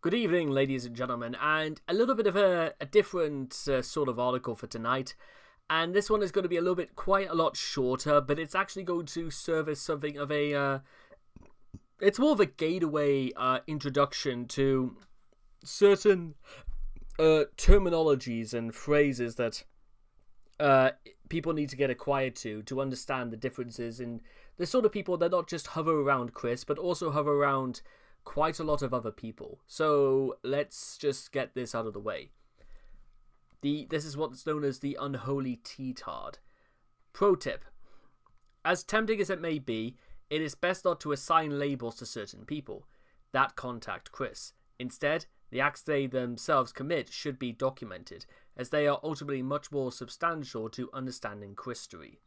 Good evening, ladies and gentlemen, and a little bit of a different sort of article for tonight. And this one is going to be a little bit quite a lot shorter, but it's actually going to serve as something of a. It's more of a gateway introduction to certain terminologies and phrases that people need to get acquired to understand the differences in the sort of people that not just hover around Chris, but also hover around quite a lot of other people. So let's just get this out of the way. This is what's known as the Unholy tetard. Pro tip. As tempting as it may be, it is best not to assign labels to certain people that contact Chris. Instead, the acts they themselves commit should be documented, as they are ultimately much more substantial to understanding Christery.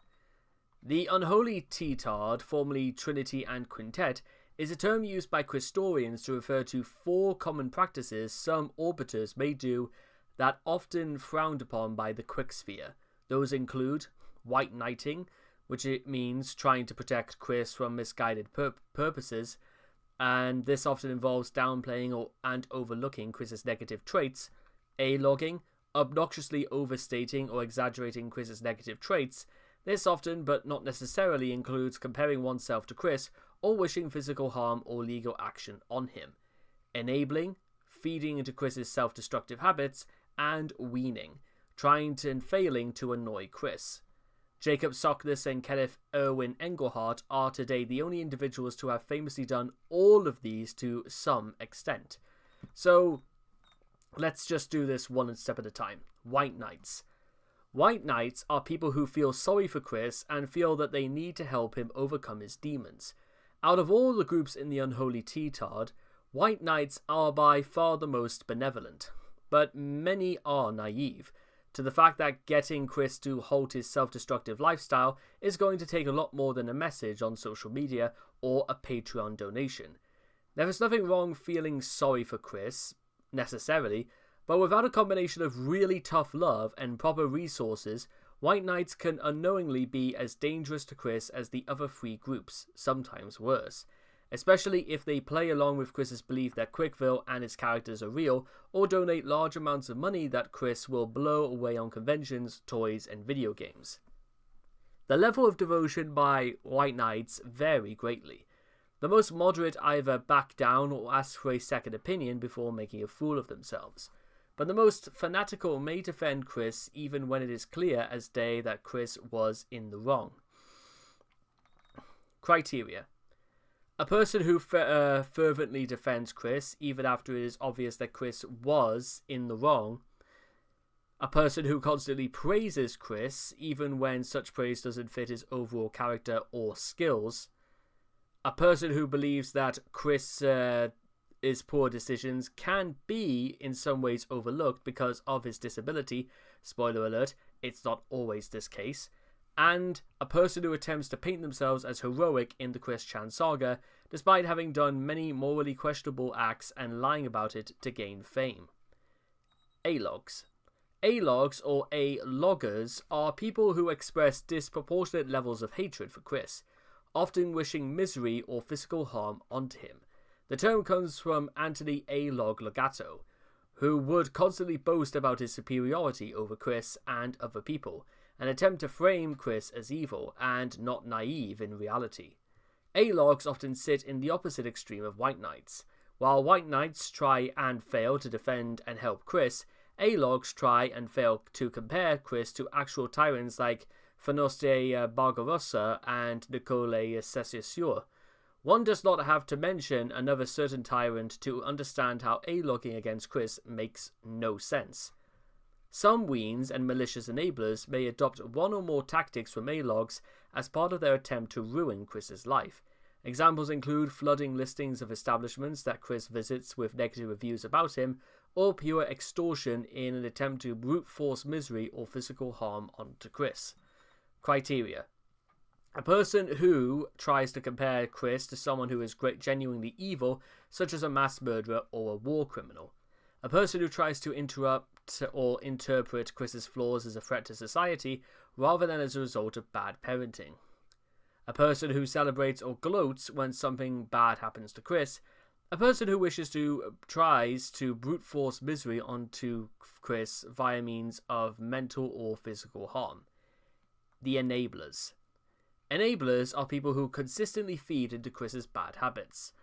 The Unholy tetard, formerly Trinity and Quintet, is a term used by Christorians to refer to four common practices some orbiters may do that often frowned upon by the quick sphere. Those include white knighting, which it means trying to protect Chris from misguided purposes, and this often involves downplaying and overlooking Chris's negative traits. A-logging, obnoxiously overstating or exaggerating Chris's negative traits. This often, but not necessarily, includes comparing oneself to Chris or wishing physical harm or legal action on him. Enabling, feeding into Chris's self-destructive habits, and weaning, trying and failing to annoy Chris. Jacob Sockness and Kenneth Irwin Engelhardt are today the only individuals to have famously done all of these to some extent. So, let's just do this one step at a time. White Knights. White Knights are people who feel sorry for Chris and feel that they need to help him overcome his demons. Out of all the groups in the Unholy tetard, White Knights are by far the most benevolent, but many are naive to the fact that getting Chris to halt his self-destructive lifestyle is going to take a lot more than a message on social media or a Patreon donation. There is nothing wrong feeling sorry for Chris, necessarily, but without a combination of really tough love and proper resources, White Knights can unknowingly be as dangerous to Chris as the other three groups, sometimes worse. Especially if they play along with Chris's belief that Quickville and its characters are real, or donate large amounts of money that Chris will blow away on conventions, toys, and video games. The level of devotion by White Knights vary greatly. The most moderate either back down or ask for a second opinion before making a fool of themselves. But the most fanatical may defend Chris even when it is clear as day that Chris was in the wrong. Criteria. A person who fervently defends Chris even after it is obvious that Chris was in the wrong. A person who constantly praises Chris even when such praise doesn't fit his overall character or skills. A person who believes that Chris his poor decisions can be in some ways overlooked because of his disability. Spoiler alert, it's not always this case. And a person who attempts to paint themselves as heroic in the Chris Chan saga, despite having done many morally questionable acts and lying about it to gain fame. A-logs. A-logs, or A-loggers, are people who express disproportionate levels of hatred for Chris, often wishing misery or physical harm onto him. The term comes from Anthony A-Log Legato, who would constantly boast about his superiority over Chris and other people, and attempt to frame Chris as evil and not naive in reality. A-logs often sit in the opposite extreme of White Knights. While White Knights try and fail to defend and help Chris, A-logs try and fail to compare Chris to actual tyrants like Fenoste Barbarossa and Nicole Cessassure. One does not have to mention another certain tyrant to understand how A-logging against Chris makes no sense. Some Weens and malicious enablers may adopt one or more tactics from A-logs as part of their attempt to ruin Chris's life. Examples include flooding listings of establishments that Chris visits with negative reviews about him, or pure extortion in an attempt to brute force misery or physical harm onto Chris. Criteria. A person who tries to compare Chris to someone who is genuinely evil, such as a mass murderer or a war criminal. A person who tries to interrupt or interpret Chris's flaws as a threat to society, rather than as a result of bad parenting. A person who celebrates or gloats when something bad happens to Chris. A person who tries to brute force misery onto Chris via means of mental or physical harm. The enablers. Enablers are people who consistently feed into Chris's bad habits.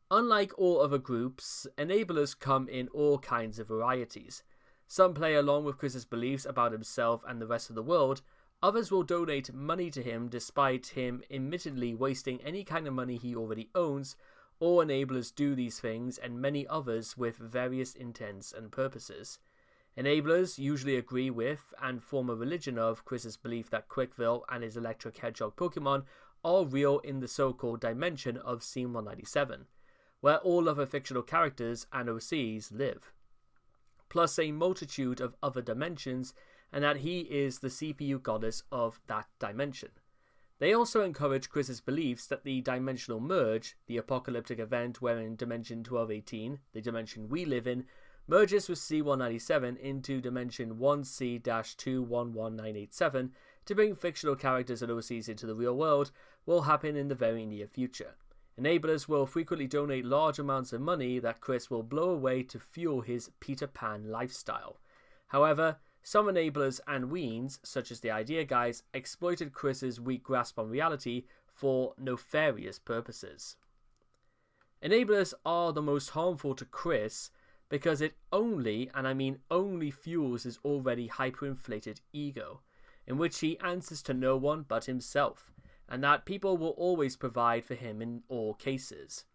Unlike all other groups, enablers come in all kinds of varieties. Some play along with Chris's beliefs about himself and the rest of the world. Others will donate money to him despite him admittedly wasting any kind of money he already owns. All enablers do these things, and many others with various intents and purposes. Enablers usually agree with, and form a religion of, Chris's belief that Quickville and his electric hedgehog Pokemon are real in the so-called dimension of Scene 197, where all other fictional characters and OCs live, plus a multitude of other dimensions, and that he is the CPU goddess of that dimension. They also encourage Chris's beliefs that the dimensional merge, the apocalyptic event wherein Dimension 1218, the dimension we live in, merges with C197 into Dimension 1C-211987 to bring fictional characters and OCs into the real world, will happen in the very near future. Enablers will frequently donate large amounts of money that Chris will blow away to fuel his Peter Pan lifestyle. However, some enablers and weens, such as the Idea Guys, exploited Chris's weak grasp on reality for nefarious purposes. Enablers are the most harmful to Chris because it only, and I mean only, fuels his already hyperinflated ego, in which he answers to no one but himself, and that people will always provide for him in all cases.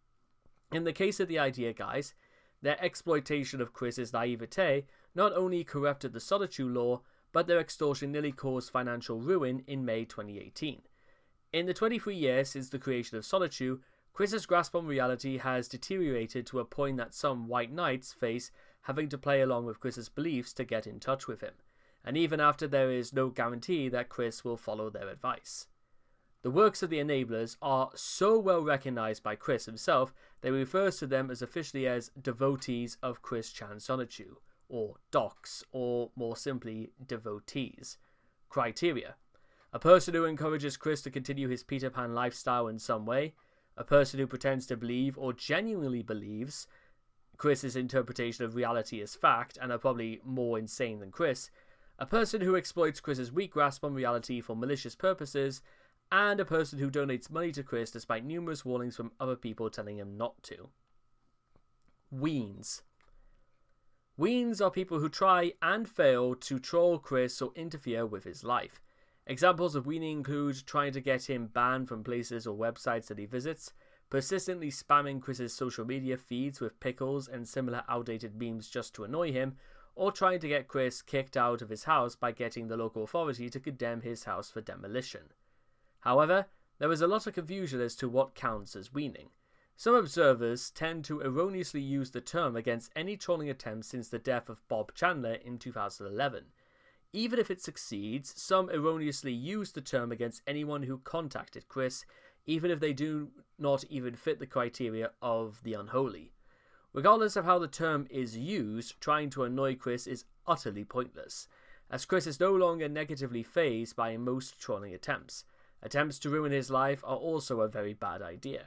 In the case of the Idea Guys, their exploitation of Chris's naivete not only corrupted the Solitude law, but their extortion nearly caused financial ruin in May 2018. In the 23 years since the creation of Solitude, Chris's grasp on reality has deteriorated to a point that some white knights face having to play along with Chris's beliefs to get in touch with him, and even after there is no guarantee that Chris will follow their advice. The works of the enablers are so well recognized by Chris himself that he refers to them as officially as devotees of Chris Chan Sonichu, or docs, or more simply, devotees. Criteria: a person who encourages Chris to continue his Peter Pan lifestyle in some way, a person who pretends to believe or genuinely believes Chris's interpretation of reality as fact and are probably more insane than Chris, a person who exploits Chris's weak grasp on reality for malicious purposes, and a person who donates money to Chris despite numerous warnings from other people telling him not to. Weens. Weens are people who try and fail to troll Chris or interfere with his life. Examples of weaning include trying to get him banned from places or websites that he visits, persistently spamming Chris's social media feeds with pickles and similar outdated memes just to annoy him, or trying to get Chris kicked out of his house by getting the local authority to condemn his house for demolition. However, there is a lot of confusion as to what counts as weaning. Some observers tend to erroneously use the term against any trolling attempt since the death of Bob Chandler in 2011. Even if it succeeds, some erroneously use the term against anyone who contacted Chris, even if they do not even fit the criteria of the Unholy. Regardless of how the term is used, trying to annoy Chris is utterly pointless, as Chris is no longer negatively fazed by most trolling attempts. Attempts to ruin his life are also a very bad idea,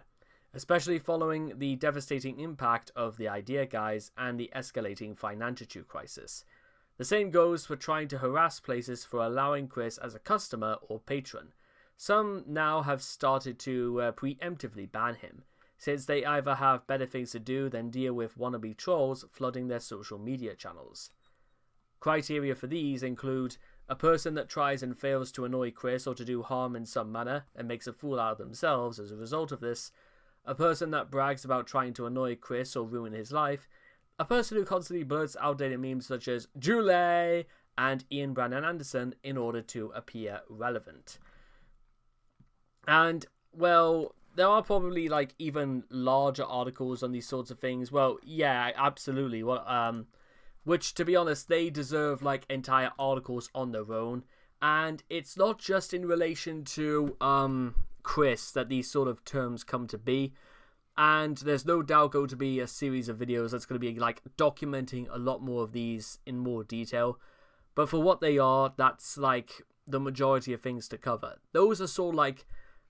especially following the devastating impact of the Idea Guys and the escalating financial crisis. The same goes for trying to harass places for allowing Chris as a customer or patron. Some now have started to preemptively ban him, since they either have better things to do than deal with wannabe trolls flooding their social media channels. Criteria for these include a person that tries and fails to annoy Chris or to do harm in some manner and makes a fool out of themselves as a result of this, a person that brags about trying to annoy Chris or ruin his life, a person who constantly blurts outdated memes such as Julie and Ian Brandon Anderson in order to appear relevant. And, well, there are probably like even larger articles on these sorts of things. Well, yeah, absolutely. Well, which, to be honest, they deserve like entire articles on their own. And it's not just in relation to Chris that these sort of terms come to be. And there's no doubt going to be a series of videos that's going to be like documenting a lot more of these in more detail. But for what they are, that's like the majority of things to cover. Those are sort of like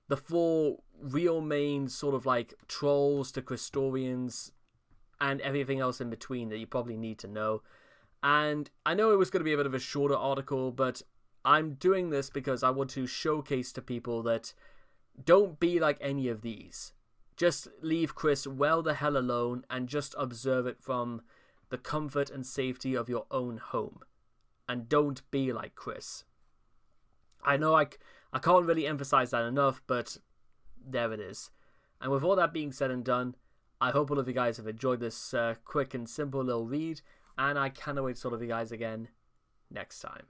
the four real main sort of like trolls to Christorians and everything else in between that you probably need to know. And I know it was going to be a bit of a shorter article, but I'm doing this because I want to showcase to people that don't be like any of these. Just leave Chris well the hell alone and just observe it from the comfort and safety of your own home. And don't be like Chris. I know I can't really emphasize that enough, but there it is. And with all that being said and done, I hope all of you guys have enjoyed this quick and simple little read, and I cannot wait to talk to you guys again next time.